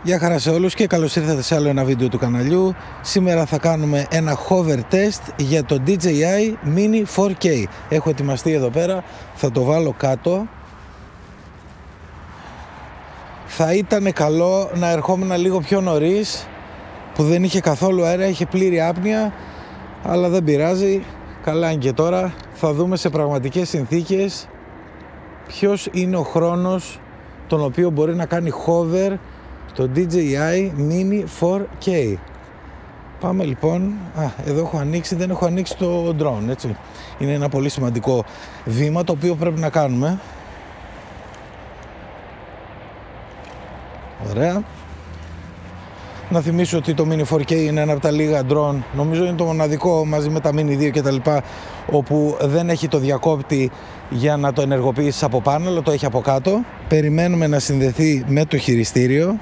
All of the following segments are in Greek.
Γεια χαρά σε όλους και καλώς ήρθατε σε άλλο ένα βίντεο του καναλιού. Σήμερα θα κάνουμε ένα hover test για το DJI Mini 4K. Έχω ετοιμαστεί εδώ πέρα, θα το βάλω κάτω. Θα ήταν καλό να ερχόμουν λίγο πιο νωρίς, που δεν είχε καθόλου αέρα, είχε πλήρη άπνοια, αλλά δεν πειράζει. Καλά είναι και τώρα. Θα δούμε σε πραγματικές συνθήκες ποιος είναι ο χρόνος τον οποίο μπορεί να κάνει hover το DJI Mini 4K. Πάμε λοιπόν. Εδώ έχω ανοίξει, δεν έχω ανοίξει το drone, έτσι. Είναι ένα πολύ σημαντικό βήμα το οποίο πρέπει να κάνουμε. Ωραία. Να θυμίσω ότι το Mini 4K είναι ένα από τα λίγα drone, νομίζω είναι το μοναδικό μαζί με τα Mini 2 και τα λοιπά, όπου δεν έχει το διακόπτη για να το ενεργοποιήσεις από πάνω, αλλά το έχει από κάτω. Περιμένουμε να συνδεθεί με το χειριστήριο.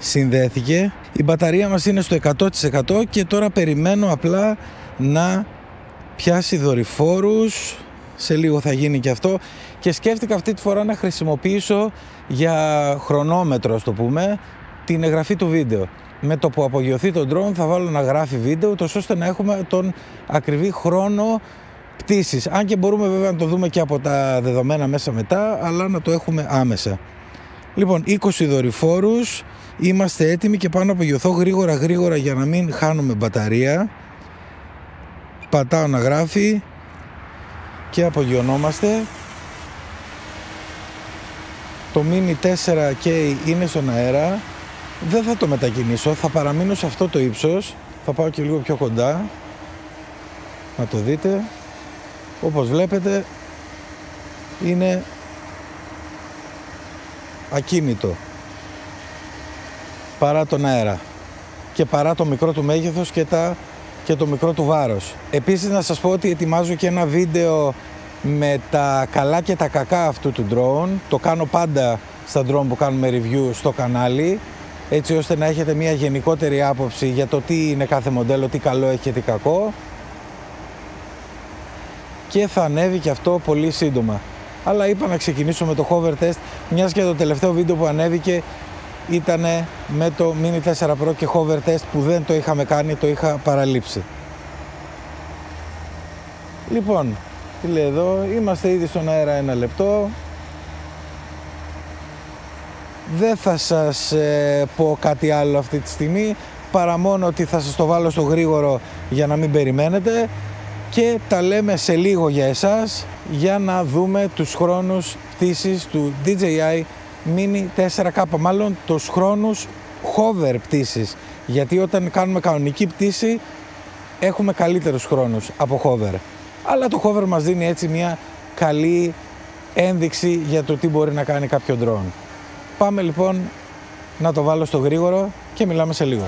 Συνδέθηκε. Η μπαταρία μας είναι στο 100% και τώρα περιμένω απλά να πιάσει δορυφόρους. Σε λίγο θα γίνει και αυτό. Και σκέφτηκα αυτή τη φορά να χρησιμοποιήσω για χρονόμετρο, ας το πούμε, την εγγραφή του βίντεο. Με το που απογειωθεί το drone θα βάλω να γράφει βίντεο, τόσο ώστε να έχουμε τον ακριβή χρόνο πτήσης. Αν και μπορούμε βέβαια να το δούμε και από τα δεδομένα μέσα μετά, αλλά να το έχουμε άμεσα. Λοιπόν, 20 δορυφόρους, είμαστε έτοιμοι και πάω να απογειωθώ γρήγορα για να μην χάνουμε μπαταρία. Πατάω να γράφει και απογειωνόμαστε. Το Mini 4K είναι στον αέρα. Δεν θα το μετακινήσω, θα παραμείνω σε αυτό το ύψος. Θα πάω και λίγο πιο κοντά, να το δείτε. Όπως βλέπετε είναι ακίνητο παρά τον αέρα και παρά το μικρό του μέγεθος και το μικρό του βάρος. Επίσης να σας πω ότι ετοιμάζω και ένα βίντεο με τα καλά και τα κακά αυτού του drone. Το κάνω πάντα στα drone που κάνουμε review στο κανάλι, έτσι ώστε να έχετε μια γενικότερη άποψη για το τι είναι κάθε μοντέλο, τι καλό έχει και τι κακό. Και θα ανέβει και αυτό πολύ σύντομα. Αλλά είπα να ξεκινήσω με το hover test, μιας και το τελευταίο βίντεο που ανέβηκε ήταν με το Mini 4 Pro και hover test που δεν το είχαμε κάνει, το είχα παραλείψει. Λοιπόν, τι λέει εδώ, είμαστε ήδη στον αέρα ένα λεπτό. Δεν θα σας πω κάτι άλλο αυτή τη στιγμή, παρά μόνο ότι θα σας το βάλω στο γρήγορο για να μην περιμένετε και τα λέμε σε λίγο για εσάς, για να δούμε τους χρόνους πτήσης του DJI Mini 4K, μάλλον τους χρόνους hover πτήσης, γιατί όταν κάνουμε κανονική πτήση έχουμε καλύτερους χρόνους από hover, αλλά το hover μας δίνει έτσι μια καλή ένδειξη για το τι μπορεί να κάνει κάποιο drone. Πάμε λοιπόν να το βάλω στο γρήγορο και μιλάμε σε λίγο.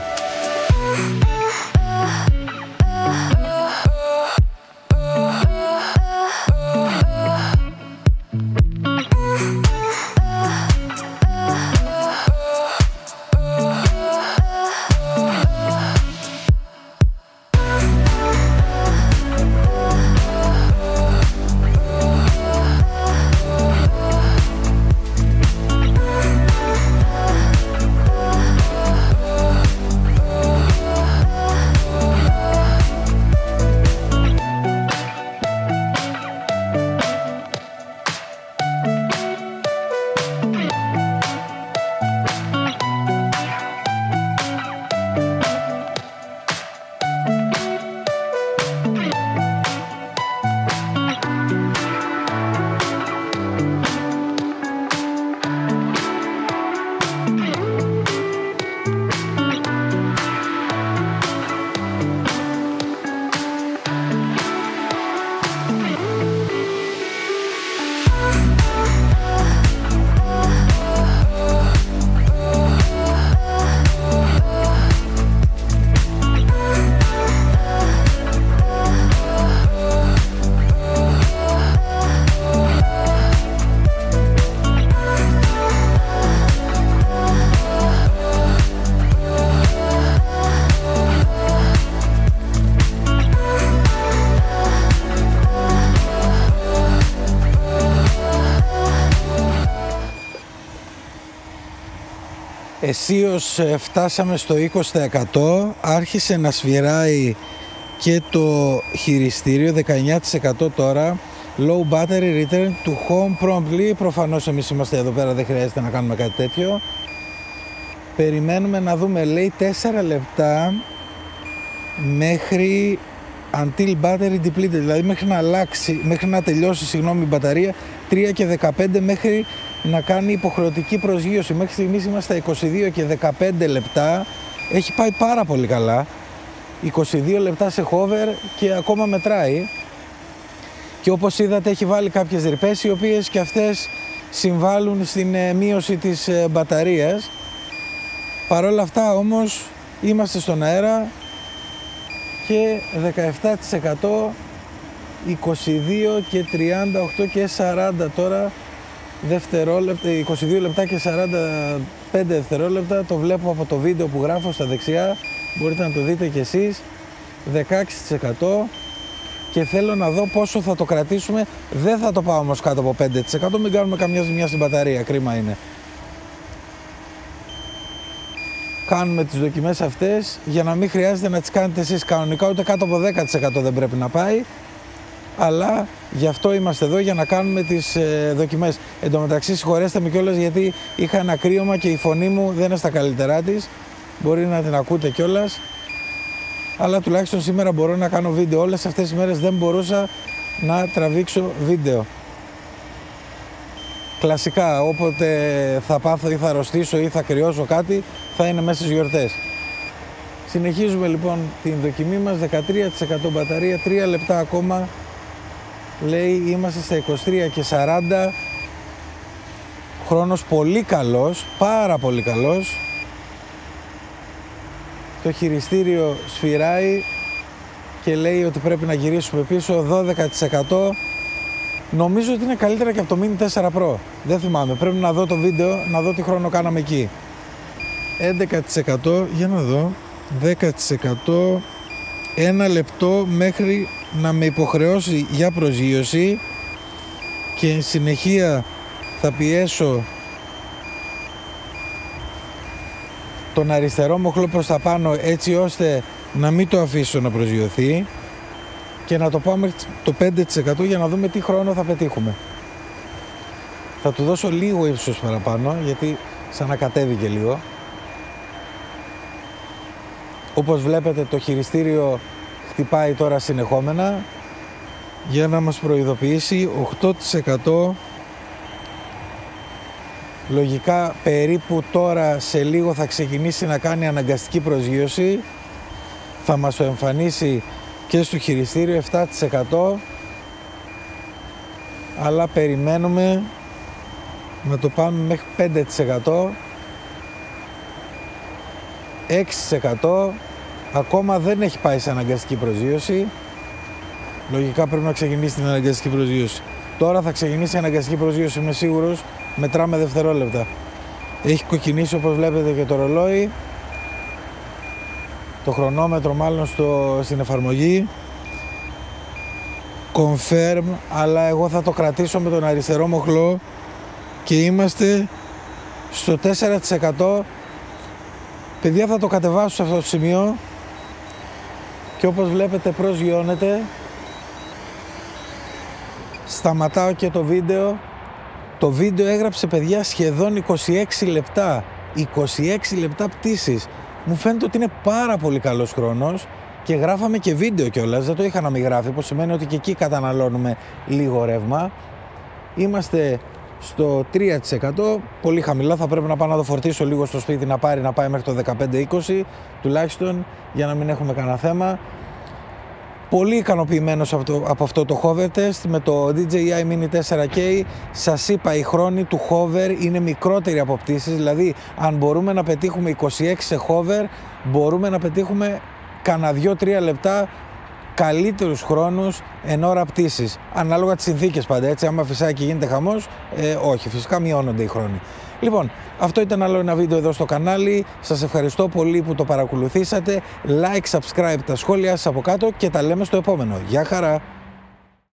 Αισίως φτάσαμε στο 20%, άρχισε να σφυράει και το χειριστήριο, 19% τώρα. Low battery return to home promptly. Προφανώς εμείς είμαστε εδώ πέρα, δεν χρειάζεται να κάνουμε κάτι τέτοιο. Περιμένουμε να δούμε, λέει 4 λεπτά μέχρι until battery depleted, δηλαδή μέχρι να τελειώσει η μπαταρία, 3 και 15 μέχρι να κάνει υποχρεωτική προσγείωση. Μέχρι στιγμής είμαστε 22 και 15 λεπτά, έχει πάει πάρα πολύ καλά. 22 λεπτά σε hover και ακόμα μετράει. Και όπως είδατε έχει βάλει κάποιες ρηπές, οι οποίες και αυτές συμβάλλουν στην μείωση της μπαταρίας. Παρ' όλα αυτά όμως είμαστε στον αέρα και 17%, 22 και 38 και 40 τώρα δευτερόλεπτα, 22 λεπτά και 45 δευτερόλεπτα. Το βλέπω από το βίντεο που γράφω στα δεξιά, μπορείτε να το δείτε κι εσείς. 16% και θέλω να δω πόσο θα το κρατήσουμε. Δεν θα το πάω όμως κάτω από 5%, μην κάνουμε καμιά ζημιά στην μπαταρία, κρίμα είναι. Κάνουμε τις δοκιμές αυτές για να μην χρειάζεται να τις κάνετε εσείς κανονικά, ούτε κάτω από 10% δεν πρέπει να πάει, αλλά γι' αυτό είμαστε εδώ, για να κάνουμε τις δοκιμές. Εν τω μεταξύ συγχωρέστε με κιόλας, γιατί είχα ένα κρύωμα και η φωνή μου δεν είναι στα καλύτερά της, μπορεί να την ακούτε κιόλας, αλλά τουλάχιστον σήμερα μπορώ να κάνω βίντεο. Όλες αυτές τις μέρες δεν μπορούσα να τραβήξω βίντεο. Κλασικά, όποτε θα πάθω ή θα αρρωστήσω ή θα κρυώσω κάτι, θα είναι μέσα στις γιορτές. Συνεχίζουμε λοιπόν την δοκιμή μας, 13% μπαταρία, 3 λεπτά ακόμα, λέει, είμαστε στα 23 και 40, χρόνος πολύ καλός, πάρα πολύ καλός. Το χειριστήριο σφυράει και λέει ότι πρέπει να γυρίσουμε πίσω, 12%. Νομίζω ότι είναι καλύτερα και από το Mini 4 Pro. Δεν θυμάμαι, πρέπει να δω το βίντεο, να δω τι χρόνο κάναμε εκεί. 11%, για να δω, 10%, 1 λεπτό μέχρι να με υποχρεώσει για προσγείωση και εν συνεχεία θα πιέσω τον αριστερό μοχλό προς τα πάνω, έτσι ώστε να μην το αφήσω να προσγειωθεί και να το πάω μέχρι το 5% για να δούμε τι χρόνο θα πετύχουμε. Θα του δώσω λίγο ύψος παραπάνω, γιατί σαν να κατέβηκε λίγο. Όπως βλέπετε το χειριστήριο χτυπάει τώρα συνεχόμενα για να μας προειδοποιήσει. 8%. Λογικά περίπου τώρα σε λίγο θα ξεκινήσει να κάνει αναγκαστική προσγείωση. Θα μας το εμφανίσει και στο χειριστήριο 7%. Αλλά περιμένουμε να το πάμε μέχρι 5%. 6%. Ακόμα δεν έχει πάει σε αναγκαστική προσγείωση. Λογικά πρέπει να ξεκινήσει την αναγκαστική προσγείωση. Τώρα θα ξεκινήσει η αναγκαστική προσγείωση, είμαι σίγουρος. Μετράμε δευτερόλεπτα. Έχει κοκκινήσει όπως βλέπετε και το ρολόι. Το χρονόμετρο μάλλον στην εφαρμογή. Confirm, αλλά εγώ θα το κρατήσω με τον αριστερό μοχλό και είμαστε στο 4%. Παιδιά, θα το κατεβάσω σε αυτό το σημείο και όπως βλέπετε προσγειώνεται. Σταματάω και το βίντεο. Το βίντεο έγραψε, παιδιά, σχεδόν 26 λεπτά. 26 λεπτά πτήσης. Μου φαίνεται ότι είναι πάρα πολύ καλός χρόνος και γράφαμε και βίντεο κιόλας. Δεν το είχα να μην γράφει, που σημαίνει ότι και εκεί καταναλώνουμε λίγο ρεύμα. Είμαστε στο 3%, πολύ χαμηλά. Θα πρέπει να πάω να το φορτίσω λίγο στο σπίτι, να πάει μέχρι το 15-20 τουλάχιστον, για να μην έχουμε κανένα θέμα. Πολύ ικανοποιημένος από αυτό το hover test με το DJI Mini 4K. Σας είπα, η χρόνη του hover είναι μικρότερη από πτήσεις, δηλαδή αν μπορούμε να πετύχουμε 26 σε hover, μπορούμε να πετύχουμε κανένα 2-3 λεπτά καλύτερους χρόνους εν ώρα πτήσης. Ανάλογα τις συνθήκες πάντα, έτσι, άμα φυσάει και γίνεται χαμός, όχι, φυσικά μειώνονται οι χρόνοι. Λοιπόν, αυτό ήταν άλλο ένα βίντεο εδώ στο κανάλι. Σας ευχαριστώ πολύ που το παρακολουθήσατε. Like, subscribe, τα σχόλια σας από κάτω και τα λέμε στο επόμενο. Γεια χαρά!